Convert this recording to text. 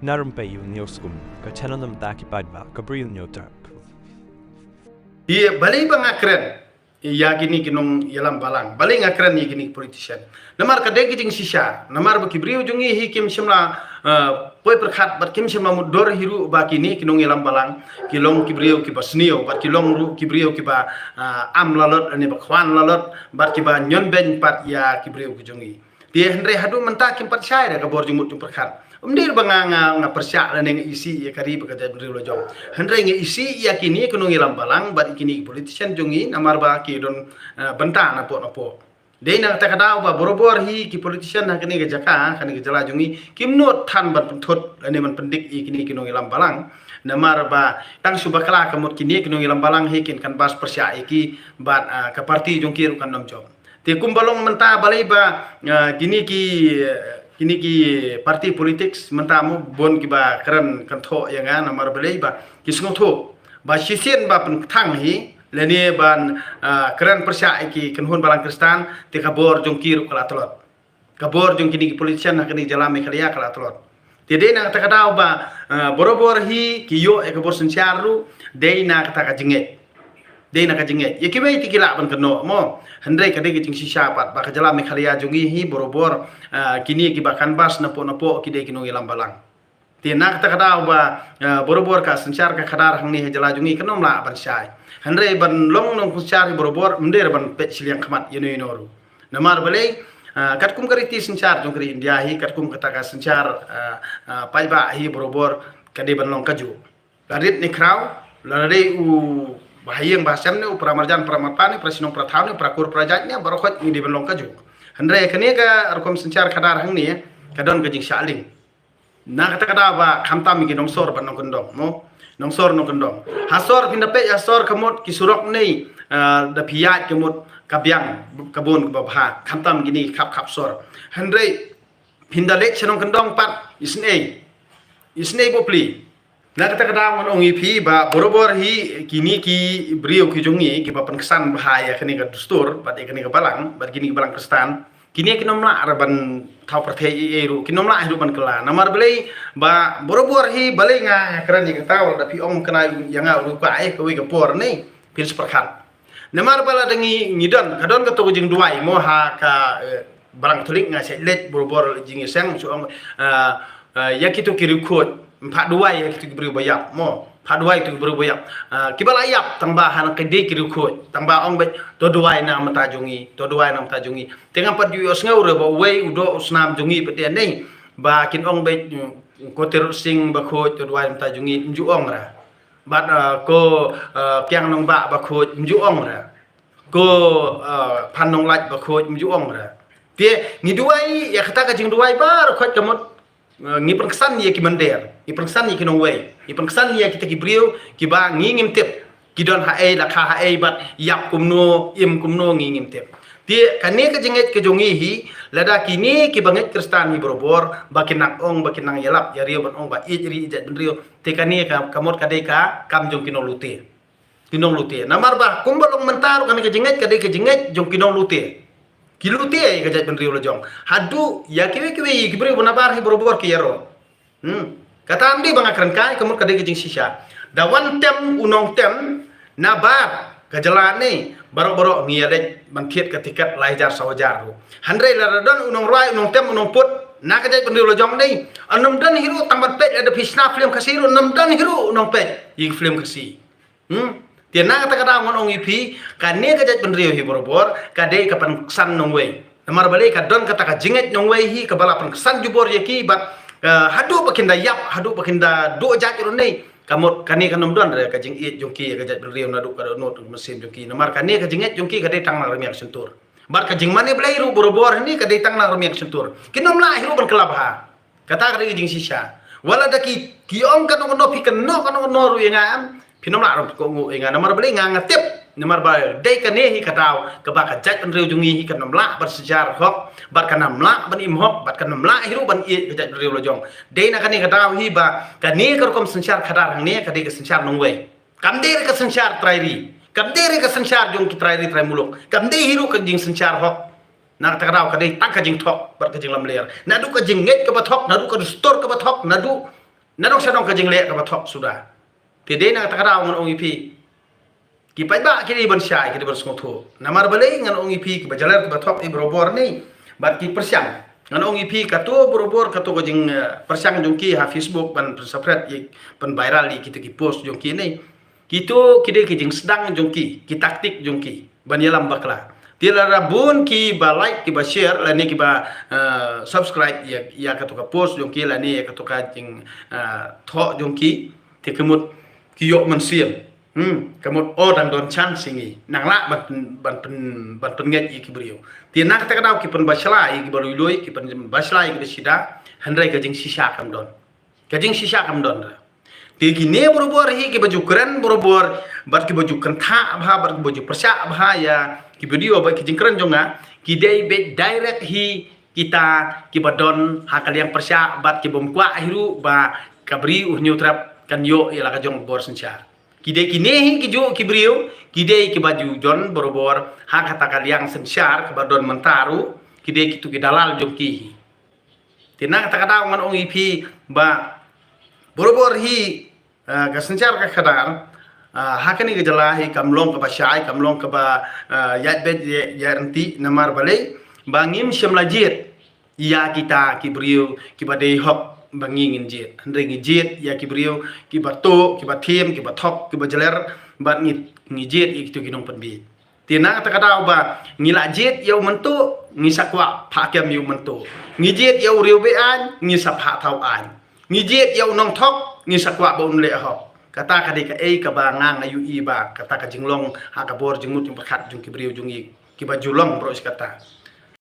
Narum bayu nioskum, ka chananam daki badva, ka bril nyotark. Iya, balik bangakren. Ya gini kinong yalam balang. Balik ngakren ya gini politician. Namar kadek jing sisa. Namar baki brio jungi hi kim simla poi perkhat bat kim simla mudor hiru ba kini kinong yalam balang. Kilong kibrio kiba snio bat kilong ru kibrio kiba am lalot ani ba khwan lalot bat kiba nyon ben pat ya kibrio kujungi. Dia hendre hadu menta kim pat syai da kabor jumut jum perkhat. Umdir banga nga persyak dan yang isi ya kari bekerja beri lo jong. Hendrai yang isi ya kini kunung ilam balang bat kini politician jongi namar ba ki don benta napo. Dei na ta kada ba borobor hi ki politician na kini ke jaka kani ke jala jongi kim not than bat pentot ane man pendik i kini kunung ilam balang. Namar ba tang subakala kamot kini kunung ilam balang hi kin kan bas persyak iki bat ke parti jongki rukan nom jong. Ti kumbalong menta balai ba kini ki parti politik mentamu bon ki ba keren kanto yang namar belai ba kisngo tho ba sisien ba pentang hi leni ban keren persya ki kenhun balang kristan te kabor jongkir kala telot kabor jong kini ki politician nak ni jalan mekhalia kala telot tede na ta kadau ba borobor hi ki yo e kabor sencharu dei na ta ka jinget dei na ka jinget ye ki bai ti kila ban keno mo hendrai kade ki jing sisa pat ba ka jalan mekhalia jongi hi borobor kini ki bakan bas napo ki de kino ilam balang tinak ta kada ba borobor ka senchar ka khadar hangni jala jungi kanom la ban sai handre ban long nong senchar borobor mnder ban pet siliang khamat yeno inoru namar balai katkum kariti senchar jong kri india hi katkum kata ka senchar paiba hi borobor kade ban long kaju garit ni kraw lare u bahayang bahasam ne pramarjan pramapani prasinong prathau ne prakur prajatnya barokot ni de ban long kaju Hendrai kini ka arkom sencar kadar hang ni kadon kajing shaling. Na kata kada ba khamta mi nongsor ban nong kendong mo nongsor nong kendong. Hasor pindape hasor kamot kisurok nei da piyat kamot kabyang kabon babha khamta mi ni khap sor. Hendrai pindalek senong kendong pat isnei bopli. Na kata kada ngon ongi pi ba borobor hi kini ki brio ki jongi ki ba penkesan bahaya kini ka dustur bat kini ka balang bat kini ka balang kristan kini kinomla araban thau perthai eru kinomla hidupan kela namar belai ba borobor hi balai nga kran ni kata da pi ong kana yang au ka ai ka wi ka por ni pil seperkat namar bala dengi ngidon kadon ka to jing duai mo ha ka balang tulik nga set borobor jing seng su ong yakitu kirukut Pak duai yang kita beri bayar, mo. Pak duai itu beri bayar. Kibal ayap tambahan kedai kirukut, tambah ong bet to duai nam tajungi, to duai nam tajungi. Tengah pat yu osngau re ba wei udo usnam jungi petian nei. Ba kin ong bet ko terus sing ba khot to duai nam tajungi nju ong ra. Bat ko piang nong ba khot nju ong ra. Ko pan nong laj ba khot nju ong ra. Tie ni duai ya kata ka jing duai bar khot kamot ngi perkesan ya ki mender ngi perkesan ya ki nongwei ngi perkesan ya kita ki brio ki ba ngi ngimtep ki don ha la kha ha bat yap kumno im kumno ngi ngimtep ti kane ka jinget ke jongi hi lada kini ki banget kristan hi borobor bakin nak ong bakin nang yalap ya rio ban ong ba iri ijat rio te kane ka kamot kade ka kam jong kinong lute namar ba kumbalong mentaru kane ka jinget kade ka jinget jong kinong lute Kilute ay kajat benri ulo jong. Hadu ya kiwe kibri bonabar hi borobor ki yaro. Kata amdi bang akran kai kamur kadai kajing sisa. Dawan tem unong tem nabar kajalane baro ngiadet bangkit ketikat laijar sawajar. Handrai laradon unong rai unong tem unong put na kajat benri ulo jong ni. Anam dan hiru tambat pet ada pisna film kasiru anam dan hiru unong pet ying film kasi. Tiana kata kata ngon ongi pi kane kajat benrio hi borobor kade kapan kesan nongwei namar balai kadon kata ka jinget nongwei hi ka balapan kesan jubor yaki bat hadu bakinda yap hadu bakinda do jat nei kamot kane kanom don ka jing it jongki kajat benrio nadu ka not mesin jongki namar kane ka jinget jongki kade tang na remiak sentur bar ka jing mane balai ru borobor ni kade tang na remiak sentur kinom la hiru ban kelabha kata kade jing sisa wala daki kiong kanong no pi kanno kanong no ru yang Pinom la rom ko ngu inga namar beli nga ngatip namar ba dei kane hi katau ka ba ka jat riu jungi hi kanom la bar sejar hok bar kanam la ban im hok bat kanam la hiru ban i ka jat riu lo jong dei na kane katau hi ba kane ka kom senchar khadar hang ne ka dei ka senchar nongwei kam dei ka senchar trairi kam dei ka senchar jong ki trairi trai muluk kam dei hiru ka jing senchar hok na ta katau ka dei tak ka jing thok bar ka jing lam ler na du ka jing nget ka ba thok na du ka stor ka ba thok na du Nanok sadong ka jing le ka bathok sudah. Tede na takaraw ngan ong ipi. Ki pai ba kiri ban syai kiri ban sngotho. Namar balai ngan ong ipi ki bajalar ka bathok i berobor ni. Bat ki persyang. Ngan ong ipi ka to berobor ka to ka jing persyang jong ki ha Facebook ban sapret i ban viral i kita ki post jong ki ni. Kito kide ki jing sedang jong ki taktik jong ki. Ban yalam bakla. Tila rabun ki ba like ki ba share la ni ki ba subscribe ya ka to ka post jong ki la ni ka to ka jing tho jong ki ti kemut ki yok man siam kemut dan don chan singi nang la ban pen nget ki brio ti nak ta kadau ki pen basla ki baru loi ki pen basla ki sida handrai ka jing sisa kam don ti ki ne borobor hi ki baju keren borobor bat ki baju kan tha bha bat ki baju persya bha ya ki video ba ki jing keren jonga ki dei be direct hi kita ki badon hakal yang persya bat ki bom kwa hiru ba kabri uhnya trap kan yo ila ka jong bor sencar kide ki nehi ki jo ki brio kide ki baju jon borobor ha kata kal yang sencar ka badon mentaru kide ki tu ki dalal jong ki tinang ta kada ngan ong ipi ba borobor hi ka sencar ka kadar hakani ke jalahi kamlong ke basyai kamlong ke ba yat bet ya enti namar balai bangim syamlajit ya kita ki brio ki badai hok bangingin jet handring jet ya ki brio ki bato ki bathim ki bathok ki bajeler bat ngi jet itu kinong penbi tina ta kada ba ngila jet yau mentu ngi sakwa phakem yu mentu ngi jet yau riu be an ngi sapha thau an ngi jet yau nong thok ngi sakwa bon le hok kata ka de ka ka ba ngang ayu i ba kata ka jinglong ha ka bor jingmut jing pakhat jung ki brio jung i ki bajulong bro kata